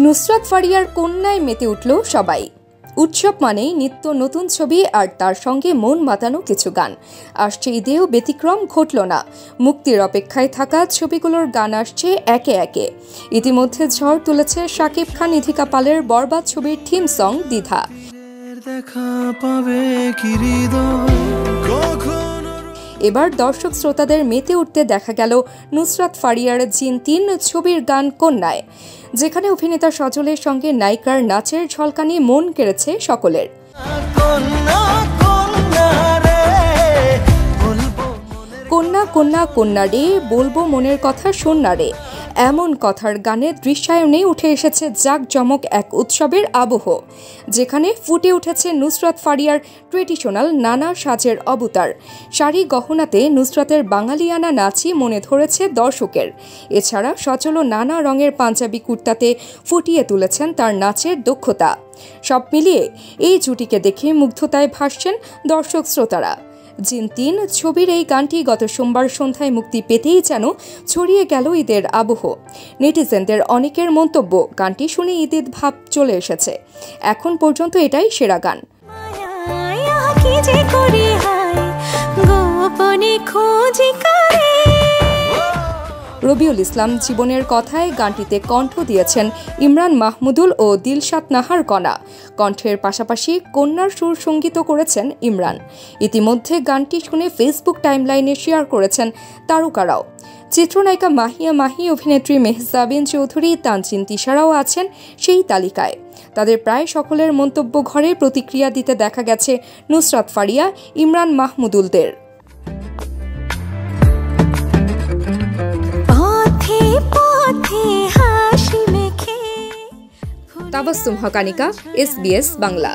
নুসরাত ফারিয়ার কন্যায় মেতে উঠল সবাই। উৎসব মানেই নিত্য নতুন ছবি আর তার সঙ্গে মন মাতানো কিছু গান। আসছে ঈদেও ব্যতিক্রম ঘটল না। মুক্তির অপেক্ষায় থাকা ছবিগুলোর গান আসছে একে একে। ইতিমধ্যে ঝড় তুলেছে শাকিব খান ইথিকা পালের বরবাদ ছবির থিম সং দ্বিধা। এবার দর্শক শ্রোতাদের মেতে উঠতে দেখা গেল নুসরাত ফারিয়ার জিন ৩ ছবির গান কন্যায়, যেখানে অভিনেতা সজলের সঙ্গে নায়িকার নাচের ঝলকানি মন কেড়েছে সকলের। কন্যা কন্যা কন্যা রে, বলবো মনের কথা শোন না রে, এমন কথার গানের দৃশ্যায়নে উঠে এসেছে জাঁকজমক এক উৎসবের আবহ, যেখানে ফুটে উঠেছে নুসরাত ফারিয়ার ট্রেডিশনাল নানা সাজের অবতার। শাড়ি গহনাতে নুসরাতের বাঙালিয়ানা নাচই মনে ধরেছে দর্শকের। এছাড়া সচল নানা রঙের পাঞ্জাবি কুর্তাতে ফুটিয়ে তুলেছেন তার নাচের দক্ষতা। সব মিলিয়ে এই জুটিকে দেখে মুগ্ধতায় ভাসছেন দর্শক শ্রোতারা। জিন ৩ ছবির এই গানটি গত সোমবার সন্ধ্যায় মুক্তি পেতেই যেন ছড়িয়ে গেল ঈদের আবহ। নেটিজেনদের অনেকের মন্তব্য, গানটি শুনে ঈদের ভাব চলে এসেছে। এখন পর্যন্ত এটাই সেরা গান। রবিউল ইসলাম জীবনের কথায় গানটিতে কণ্ঠ দিয়েছেন ইমরান মাহমুদুল ও দিলশাদ নাহার কণা। কণ্ঠের পাশাপাশি কন্যার সুর সঙ্গীত করেছেন ইমরান। ইতিমধ্যে গানটি শুনে ফেসবুক টাইমলাইনে শেয়ার করেছেন তারকারাও। চিত্রনায়িকা মাহিয়া মাহি, অভিনেত্রী মেহজাবিন চৌধুরী, তানজিন তিশারাও আছেন সেই তালিকায়। তাদের প্রায় সকলের মন্তব্য ঘরে প্রতিক্রিয়া দিতে দেখা গেছে নুসরাত ফারিয়া, ইমরান মাহমুদুলদের। তাবাসসুম হকানিকা, SBS বাংলা।